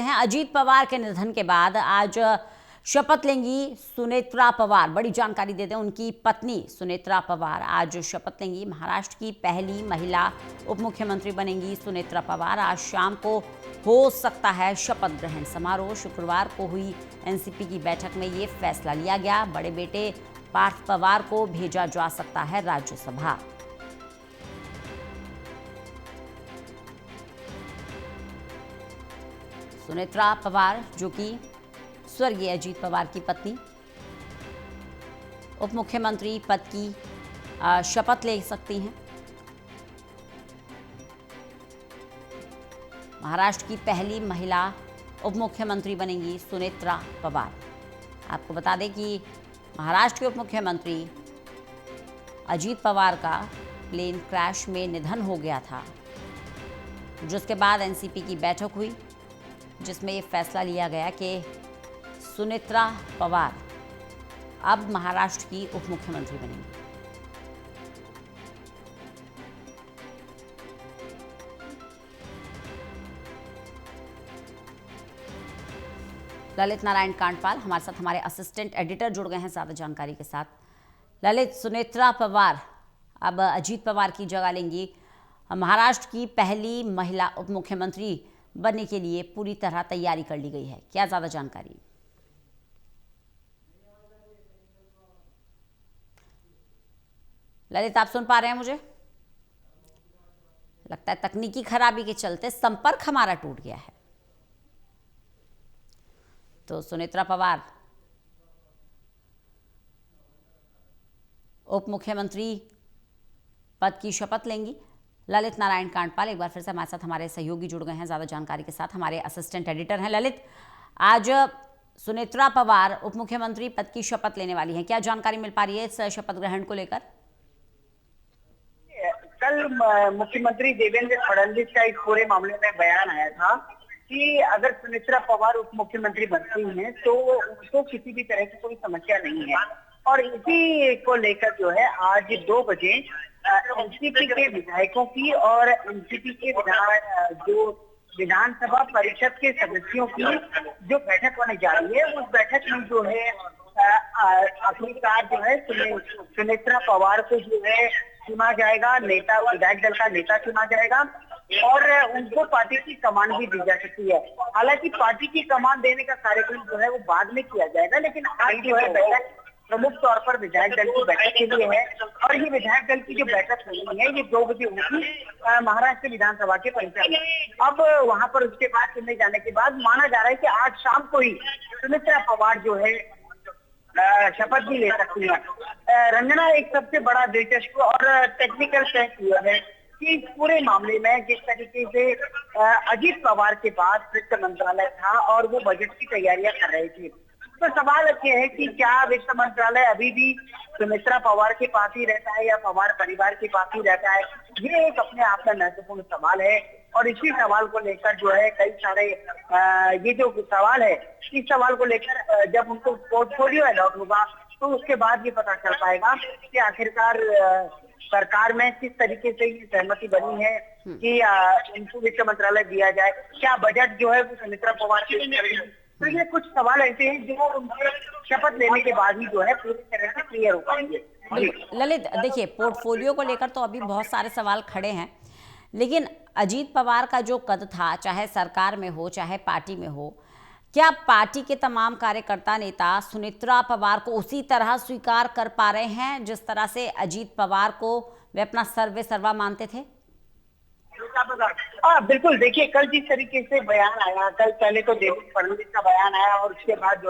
हैं अजीत पवार के निधन के बाद आज शपथ लेंगी सुनेत्रा पवार। बड़ी जानकारी देते हैं, उनकी पत्नी सुनेत्रा पवार आज शपथ लेंगी। महाराष्ट्र की पहली महिला उप मुख्यमंत्री बनेंगी सुनेत्रा पवार। आज शाम को हो सकता है शपथ ग्रहण समारोह। शुक्रवार को हुई एनसीपी की बैठक में ये फैसला लिया गया। बड़े बेटे पार्थ पवार को भेजा जा सकता है राज्यसभा। सुनेत्रा पवार जो कि स्वर्गीय अजीत पवार की पत्नी, उप मुख्यमंत्री पद की शपथ ले सकती हैं। महाराष्ट्र की पहली महिला उप मुख्यमंत्री बनेंगी सुनेत्रा पवार। आपको बता दें कि महाराष्ट्र के उप मुख्यमंत्री अजीत पवार का प्लेन क्रैश में निधन हो गया था, जिसके बाद एनसीपी की बैठक हुई जिसमें ये फैसला लिया गया कि सुनेत्रा पवार अब महाराष्ट्र की उप मुख्यमंत्री बनेंगी। ललित नारायण कांडपाल हमारे साथ, हमारे असिस्टेंट एडिटर जुड़ गए हैं ज्यादा जानकारी के साथ। ललित, सुनेत्रा पवार अब अजीत पवार की जगह लेंगी। महाराष्ट्र की पहली महिला उप मुख्यमंत्री बनने के लिए पूरी तरह तैयारी कर ली गई है, क्या ज्यादा जानकारी? ललित, आप सुन पा रहे हैं मुझे? लगता है तकनीकी खराबी के चलते संपर्क हमारा टूट गया है। तो सुनेत्रा पवार उप मुख्यमंत्री पद की शपथ लेंगी। ललित नारायण कांडपाल एक बार फिर से हमारे साथ, हमारे सहयोगी जुड़ गए हैं ज्यादा जानकारी के साथ, हमारे असिस्टेंट एडिटर हैं। ललित, आज सुनेत्रा पवार उप मुख्यमंत्री पद की शपथ लेने वाली हैं, क्या जानकारी मिल पा रही है इस शपथ ग्रहण को लेकर? कल मुख्यमंत्री देवेंद्र फडणवीस का इस पूरे मामले में बयान आया था कि अगर सुनेत्रा पवार उप मुख्यमंत्री बनती हैं तो उनको किसी भी तरह की कोई समस्या नहीं है। और इसी को लेकर जो है आज 2 बजे एनसीपी के विधायकों की और एनसीपी के विधानसभा परिषद के सदस्यों की जो बैठक होने जा रही है, उस बैठक में जो है आखिरकार जो है सुनेत्रा पवार को जो है चुना जाएगा, नेता विधायक दल का नेता चुना जाएगा और उनको पार्टी की कमान भी दी जा सकती है। हालांकि पार्टी की कमान देने का कार्यक्रम जो है वो बाद में किया जाएगा, लेकिन आज जो है बैठक प्रमुख तौर पर विधायक दल की बैठक के लिए है। और ये विधायक दल की जो बैठक होनी है ये 2 बजे होगी महाराष्ट्र विधानसभा के परिसर में। अब वहां पर उसके बाद चुने जाने के बाद माना जा रहा है कि आज शाम को ही सुनेत्रा पवार जो है शपथ भी ले सकती है। रंजना, एक सबसे बड़ा दिलचस्प और टेक्निकल फैक्ट यह है कि इस पूरे मामले में जिस तरीके से अजीत पवार के पास वित्त मंत्रालय था और वो बजट की तैयारियां कर रहे थे, तो सवाल ये है कि क्या वित्त मंत्रालय अभी भी सुनेत्रा पवार के पास ही रहता है या पवार परिवार के पास ही रहता है? ये एक अपने आप में महत्वपूर्ण सवाल है। और इसी सवाल को लेकर जो है कई सारे ये जो सवाल है, इस सवाल को लेकर जब उनको पोर्टफोलियो अलॉट होगा तो उसके बाद ये पता चल पाएगा कि आखिरकार सरकार में किस तरीके से ये सहमति बनी है कि इनको वित्त मंत्रालय दिया जाए, क्या बजट जो है वो सुनेत्रा पवार के लिए। तो ये कुछ सवाल ऐसे हैं जो उनके शपथ लेने के बाद ही जो है पूरी तरह से क्लियर हो पाएंगे। ललित, देखिए, पोर्टफोलियो को लेकर तो अभी बहुत सारे सवाल खड़े हैं, लेकिन अजीत पवार का जो कद था, चाहे सरकार में हो चाहे पार्टी में हो, क्या पार्टी के तमाम कार्यकर्ता नेता सुनेत्रा पवार को उसी तरह स्वीकार कर पा रहे हैं जिस तरह से अजीत पवार को वे अपना सर्वे सर्वा मानते थे? बिल्कुल, देखिए कल जिस तरीके से बयान आया, कल पहले तो देवेंद्र फडणवीस का बयान आया और उसके बाद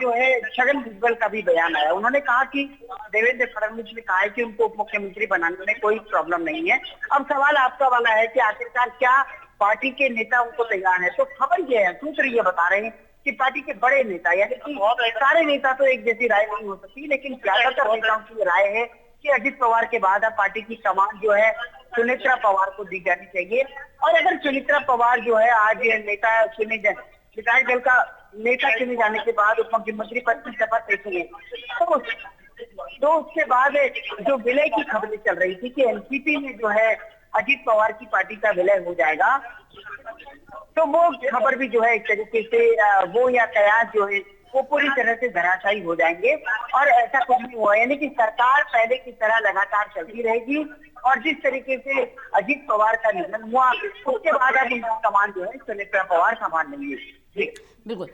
जो है छगन भुजबल का भी बयान आया। उन्होंने कहा कि देवेंद्र फडणवीस ने कहा है कि उनको उप मुख्यमंत्री बनाने में कोई प्रॉब्लम नहीं है। अब सवाल आपका वाला है कि आखिरकार क्या पार्टी के नेता उनको तैयार है? तो खबर ये है, सूत्र ये बता रहे हैं कि पार्टी के बड़े नेता, यानी कि सारे नेता तो एक जैसी राय नहीं हो सकती, लेकिन ज्यादातर नेताओं की राय है कि अजीत पवार के बाद अब पार्टी की कमान जो है सुनेत्रा पवार को दी जानी चाहिए। और अगर सुनेत्रा पवार जो है आज नेता चुने विधायक दल का नेता चुने जाने के बाद उप मुख्यमंत्री पद की शपथ लेती है तो उसके बाद जो विलय की खबरें चल रही थी कि एनसीपी ने जो है अजीत पवार की पार्टी का विलय हो जाएगा, तो वो खबर भी जो है एक तरीके से वो या कयास जो है वो पूरी तरह से धराशायी हो जाएंगे। और ऐसा कुछ नहीं हुआ, यानी कि सरकार पहले की तरह लगातार चलती रहेगी। और जिस तरीके से अजीत पवार का निधन हुआ, उसके बाद अब उनकी कमान जो है सुनेत्रा पवार संभाल लेंगे। जी बिल्कुल।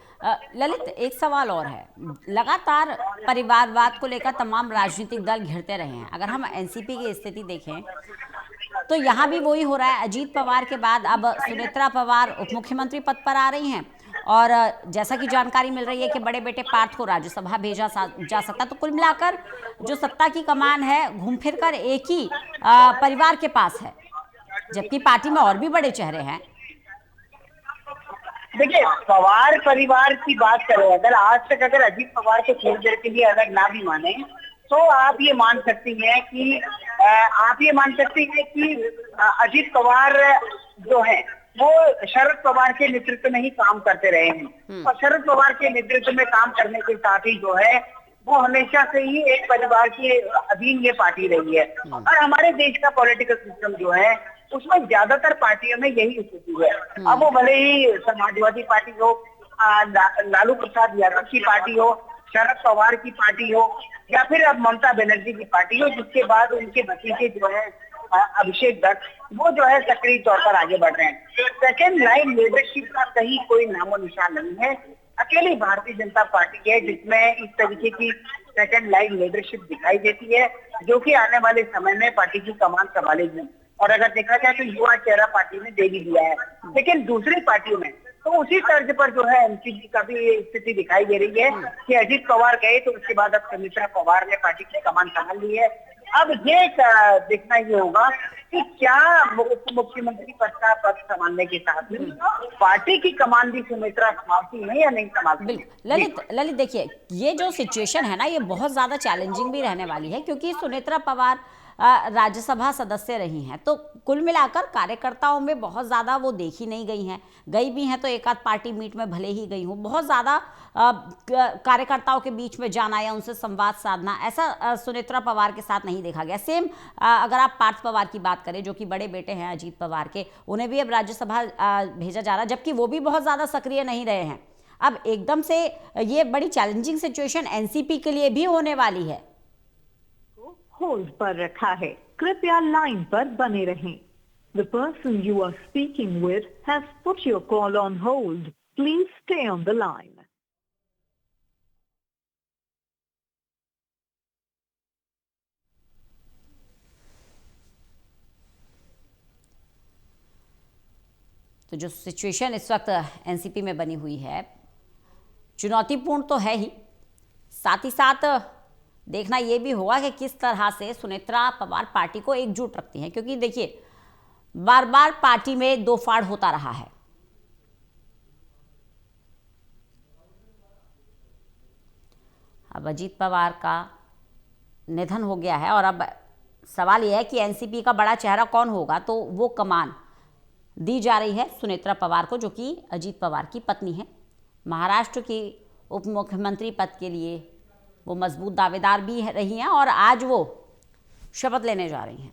ललित, एक सवाल और है। लगातार परिवारवाद को लेकर तमाम राजनीतिक दल घिरते रहे हैं। अगर हम एनसीपी की स्थिति देखें तो यहाँ भी वही हो रहा है। अजीत पवार के बाद अब सुनेत्रा पवार उप मुख्यमंत्री पद पर आ रही हैं और जैसा कि जानकारी मिल रही है कि बड़े बेटे पार्थ को राज्यसभा भेजा जा सकता है। तो कुल मिलाकर जो सत्ता की कमान है घूम फिर कर एक ही परिवार के पास है, जबकि पार्टी में और भी बड़े चेहरे हैं। देखिए, पवार परिवार की बात करें, अगर आज तक अगर अजीत पवार को थोड़ी देर के लिए अलग ना भी माने, तो आप ये मान सकती हैं कि अजीत पवार जो है वो शरद पवार के नेतृत्व में ही काम करते रहे हैं। और शरद पवार के नेतृत्व में काम करने के साथ ही जो है वो हमेशा से ही एक परिवार के अधीन ये पार्टी रही है। और हमारे देश का पॉलिटिकल सिस्टम जो है उसमें ज्यादातर पार्टियों में यही स्थिति है। अब वो भले ही समाजवादी पार्टी हो, लालू प्रसाद यादव की पार्टी हो, शरद पवार की पार्टी हो, या फिर अब ममता बनर्जी की पार्टी हो, जिसके बाद उनके भतीजे जो है अभिषेक दत्त, वो जो है सक्रिय तौर पर आगे बढ़ रहे हैं। सेकेंड लाइन लीडरशिप का कहीं कोई नामो निशान नहीं है। अकेली भारतीय जनता पार्टी है जिसमें इस तरीके की सेकेंड लाइन लीडरशिप दिखाई देती है, जो कि आने वाले समय में पार्टी की कमान संभालेगी। और अगर देखा जाए तो युवा चेहरा पार्टी ने दे भी दिया है। लेकिन दूसरी पार्टियों में तो उसी तर्ज पर जो है एनसीपी का भी स्थिति दिखाई दे रही है कि अजीत पवार गए तो उसके बाद अब सुनेत्रा पवार ने पार्टी की कमान संभाल ली है। अब ये देखना ये होगा कि क्या उप मुख्यमंत्री पद का पद संभालने के साथ ही पार्टी की कमान भी सुनेत्रा संभालती है या नहीं संभालती। बिल्कुल। ललित देखिए, ये जो सिचुएशन है ना, ये बहुत ज्यादा चैलेंजिंग भी रहने वाली है, क्योंकि सुनेत्रा पवार राज्यसभा सदस्य रही हैं। तो कुल मिलाकर कार्यकर्ताओं में बहुत ज़्यादा वो देखी नहीं गई हैं। गई भी हैं तो एक आध पार्टी मीट में भले ही गई हूँ, बहुत ज़्यादा कार्यकर्ताओं के बीच में जाना या उनसे संवाद साधना, ऐसा सुनेत्रा पवार के साथ नहीं देखा गया। सेम अगर आप पार्थ पवार की बात करें, जो कि बड़े बेटे हैं अजीत पवार के, उन्हें भी अब राज्यसभा भेजा जा रहा है, जबकि वो भी बहुत ज़्यादा सक्रिय नहीं रहे हैं। अब एकदम से ये बड़ी चैलेंजिंग सिचुएशन एनसीपी के लिए भी होने वाली है। होल्ड पर रखा है, कृपया लाइन पर बने रहें। The person you are speaking with has put your call on hold. Please stay on the line. तो जो सिचुएशन इस वक्त एनसीपी में बनी हुई है, चुनौतीपूर्ण तो है ही, साथ ही साथ देखना यह भी होगा कि किस तरह से सुनेत्रा पवार पार्टी को एकजुट रखती हैं। क्योंकि देखिए, बार बार पार्टी में दो फाड़ होता रहा है। अब अजीत पवार का निधन हो गया है और अब सवाल यह है कि एनसीपी का बड़ा चेहरा कौन होगा। तो वो कमान दी जा रही है सुनेत्रा पवार को, जो कि अजीत पवार की पत्नी है। महाराष्ट्र की उप मुख्यमंत्री पद के लिए वो मजबूत दावेदार भी रही हैं और आज वो शपथ लेने जा रही हैं।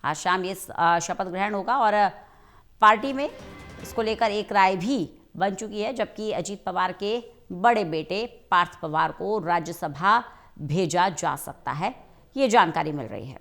आज शाम ये शपथ ग्रहण होगा और पार्टी में इसको लेकर एक राय भी बन चुकी है, जबकि अजीत पवार के बड़े बेटे पार्थ पवार को राज्यसभा भेजा जा सकता है, ये जानकारी मिल रही है।